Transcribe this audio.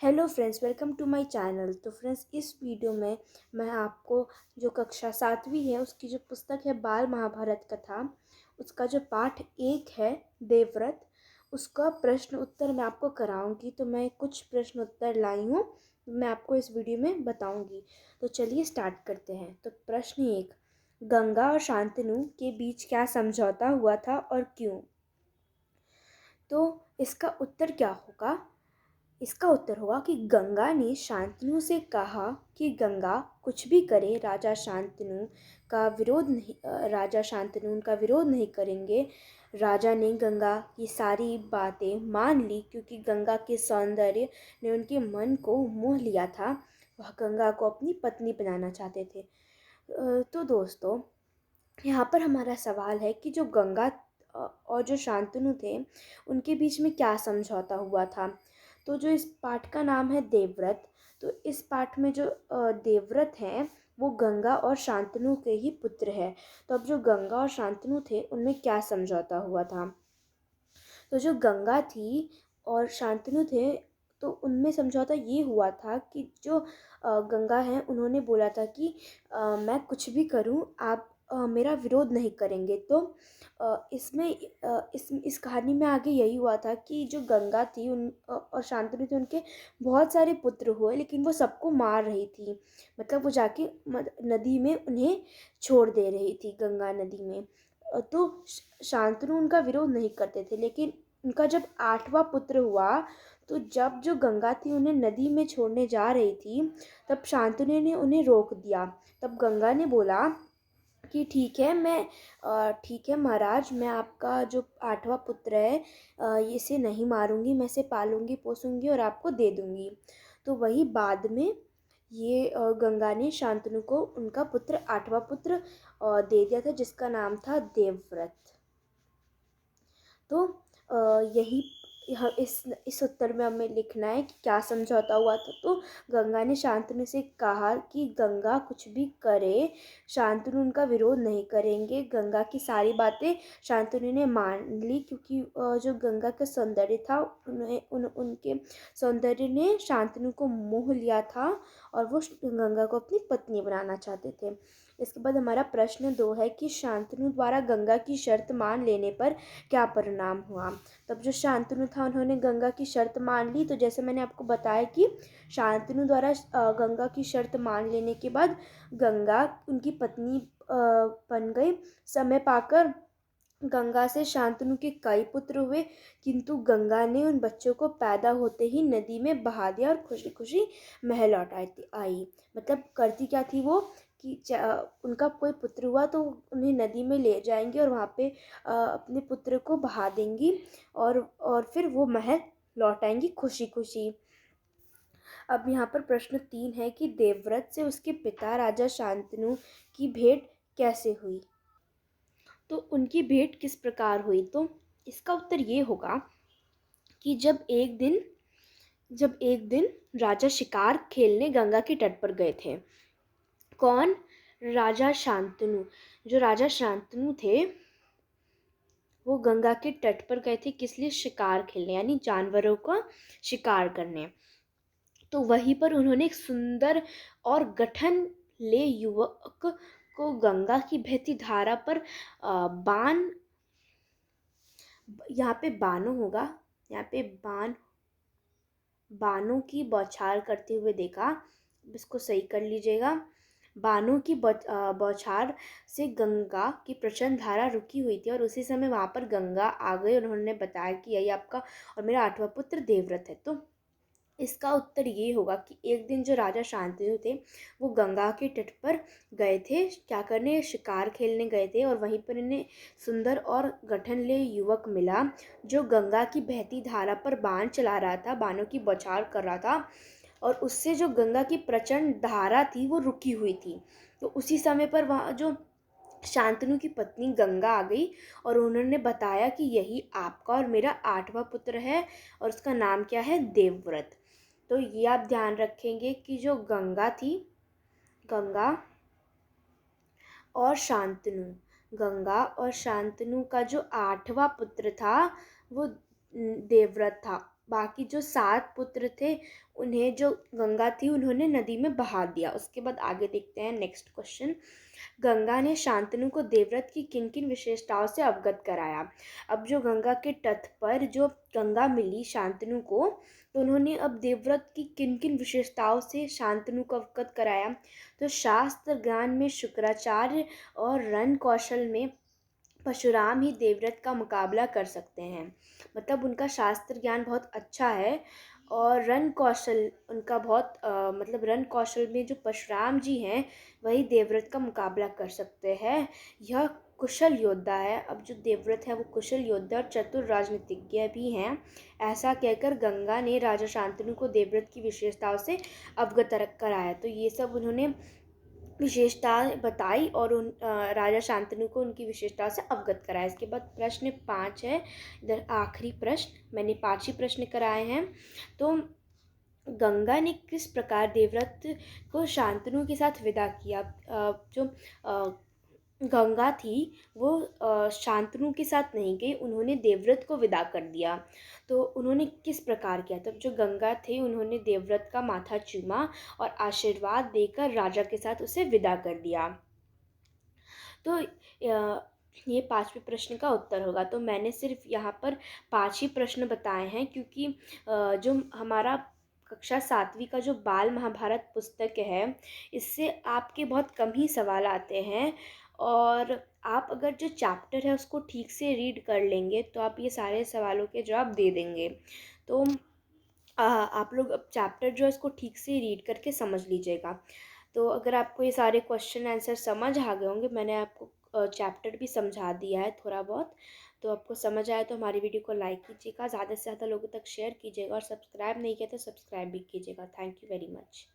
Hello friends, welcome to my channel. तो friends, इस video में मैं आपको जो कक्षा 7वीं है उसकी जो पुस्तक है बाल महाभारत कथा, उसका जो पाठ 1 है देवव्रत, उसका प्रश्न उत्तर मैं आपको कराऊंगी। तो मैं कुछ प्रश्न उत्तर लाई हूँ, मैं आपको इस वीडियो में बताऊंगी। तो चलिए स्टार्ट करते हैं। तो प्रश्न 1, गंगा और शांतनु के बीच क्या समझौता हुआ था और क्यों? तो इसका उत्तर क्या होगा? इसका उत्तर होगा कि गंगा ने शांतनु से कहा कि गंगा कुछ भी करे, राजा शांतनु उनका विरोध नहीं करेंगे। राजा ने गंगा की सारी बातें मान ली क्योंकि गंगा के सौंदर्य ने उनके मन को मोह लिया था। वह गंगा को अपनी पत्नी बनाना चाहते थे। तो दोस्तों, यहाँ पर हमारा सवाल है कि जो गंगा और जो शांतनु थे, उनके बीच में क्या समझौता हुआ था। तो जो इस पाठ का नाम है देवव्रत, तो इस पाठ में जो देवव्रत हैं वो गंगा और शांतनु के ही पुत्र है। तो अब जो गंगा और शांतनु थे उनमें क्या समझौता हुआ था? तो जो गंगा थी और शांतनु थे, तो उनमें समझौता ये हुआ था कि जो गंगा हैं उन्होंने बोला था कि मैं कुछ भी करूं, आप मेरा विरोध नहीं करेंगे। तो इसमें इस कहानी में आगे यही हुआ था कि जो गंगा थी और शांतनु थे, उनके बहुत सारे पुत्र हुए, लेकिन वो सबको मार रही थी। मतलब वो जाके नदी में उन्हें छोड़ दे रही थी, गंगा नदी में। तो शांतनु उनका विरोध नहीं करते थे, लेकिन उनका जब 8वां पुत्र हुआ, तो जब जो गंगा थी उन्हें नदी में छोड़ने जा रही थी, तब शांतनु ने उन्हें रोक दिया। तब गंगा ने बोला कि ठीक है महाराज, मैं आपका जो 8वां पुत्र है इसे नहीं मारूंगी, मैं इसे पालूंगी पोसूंगी और आपको दे दूंगी। तो वही बाद में ये गंगा ने शांतनु को उनका पुत्र 8वां पुत्र दे दिया था, जिसका नाम था देवव्रत। तो यही इस उत्तर में हमें लिखना है कि क्या समझौता हुआ था। तो गंगा ने शांतनु से कहा कि गंगा कुछ भी करे, शांतनु उनका विरोध नहीं करेंगे। गंगा की सारी बातें शांतनु ने मान ली क्योंकि जो गंगा का सौंदर्य था, उनके सौंदर्य ने शांतनु को मोह लिया था और वो गंगा को अपनी पत्नी बनाना चाहते थे। इसके बाद हमारा प्रश्न 2 है कि शांतनु द्वारा गंगा की शर्त मान लेने पर क्या परिणाम हुआ। तब जो शांतनु था उन्होंने गंगा की शर्त मान ली। तो जैसे मैंने आपको बताया कि शांतनु द्वारा गंगा की शर्त मान लेने के बाद गंगा उनकी पत्नी बन गई। समय पाकर गंगा से शांतनु के कई पुत्र हुए, किंतु गंगा ने उन बच्चों को पैदा होते ही नदी में बहा दिया और खुशी खुशी महल लौट आई। मतलब करती क्या थी वो कि उनका कोई पुत्र हुआ तो उन्हें नदी में ले जाएंगी और वहाँ पे अपने पुत्र को बहा देंगी और फिर वो महल लौट आएंगी खुशी खुशी। अब यहाँ पर प्रश्न 3 है कि देवव्रत से उसके पिता राजा शांतनु की भेंट कैसे हुई। तो उनकी भेंट किस प्रकार हुई? तो इसका उत्तर ये होगा कि जब एक दिन राजा शिकार खेलने गंगा के तट पर गए थे। कौन? राजा शांतनु। जो राजा शांतनु थे वो गंगा के तट पर गए थे, किस लिए? शिकार खेलने, यानी जानवरों का शिकार करने। तो वहीं पर उन्होंने एक सुंदर और गठन ले युवक को गंगा की बहती धारा पर बाण, यहाँ पे बाणों होगा, यहाँ पे बाणों की बौछार करते हुए देखा। इसको सही कर लीजिएगा। बाणों की बौछार से गंगा की प्रचंड धारा रुकी हुई थी और उसी समय वहाँ पर गंगा आ गई और उन्होंने बताया कि यही आपका और मेरा 8वां पुत्र देवव्रत है। तो इसका उत्तर ये होगा कि एक दिन जो राजा शांतनु थे वो गंगा के तट पर गए थे, क्या करने? शिकार खेलने गए थे। और वहीं पर इन्हें सुंदर और गठनले युवक मिला जो गंगा की बहती धारा पर बाण चला रहा था, बाणों की बौछार कर रहा था और उससे जो गंगा की प्रचंड धारा थी वो रुकी हुई थी। तो उसी समय पर वहाँ जो शांतनु की पत्नी गंगा आ गई और उन्होंने बताया कि यही आपका और मेरा 8वां पुत्र है और उसका नाम क्या है? देवव्रत। तो ये आप ध्यान रखेंगे कि जो गंगा थी, गंगा और शांतनु, गंगा और शांतनु का जो 8वां पुत्र था वो देवव्रत था। बाकी जो 7 पुत्र थे उन्हें जो गंगा थी उन्होंने नदी में बहा दिया। उसके बाद आगे देखते हैं नेक्स्ट क्वेश्चन। गंगा ने शांतनु को देवव्रत की किन किन विशेषताओं से अवगत कराया। अब जो गंगा के तट पर जो गंगा मिली शांतनु को, तो उन्होंने अब देवव्रत की किन किन विशेषताओं से शांतनु को अवगत कराया। तो शास्त्र ज्ञान में शुक्राचार्य और रण कौशल में परशुराम ही देवव्रत का मुकाबला कर सकते हैं। मतलब उनका शास्त्र ज्ञान बहुत अच्छा है और रण कौशल उनका बहुत मतलब रण कौशल में जो परशुराम जी हैं वही देवव्रत का मुकाबला कर सकते हैं। यह कुशल योद्धा है। अब जो देवव्रत है वो कुशल योद्धा और चतुर राजनीतिज्ञ भी हैं। ऐसा कहकर गंगा ने राजा शांतनु को देवव्रत की विशेषताओं से अवगत कराया। तो ये सब उन्होंने विशेषता बताई और उन राजा शांतनु को उनकी विशेषता से अवगत कराया। इसके बाद प्रश्न 5 है, इधर आखिरी प्रश्न, मैंने 5 ही प्रश्न कराए हैं। तो गंगा ने किस प्रकार देवव्रत को शांतनु के साथ विदा किया। जो गंगा थी वो शांतनु के साथ नहीं गई, उन्होंने देवव्रत को विदा कर दिया। तो उन्होंने किस प्रकार किया। तब जो गंगा थे उन्होंने देवव्रत का माथा चूमा और आशीर्वाद देकर राजा के साथ उसे विदा कर दिया। तो ये 5वें प्रश्न का उत्तर होगा। तो मैंने सिर्फ यहाँ पर 5 ही प्रश्न बताए हैं क्योंकि जो हमारा कक्षा 7वीं का जो बाल महाभारत पुस्तक है इससे आपके बहुत कम ही सवाल आते हैं और आप अगर जो चैप्टर है उसको ठीक से रीड कर लेंगे तो आप ये सारे सवालों के जवाब दे देंगे। तो आप लोग अब चैप्टर जो है इसको ठीक से रीड करके समझ लीजिएगा। तो अगर आपको ये सारे क्वेश्चन आंसर समझ आ गए होंगे, मैंने आपको चैप्टर भी समझा दिया है थोड़ा बहुत, तो आपको समझ आया तो हमारी वीडियो को लाइक कीजिएगा, ज़्यादा से ज़्यादा लोगों तक शेयर कीजिएगा और सब्सक्राइब नहीं किया तो सब्सक्राइब भी कीजिएगा। Thank you very much.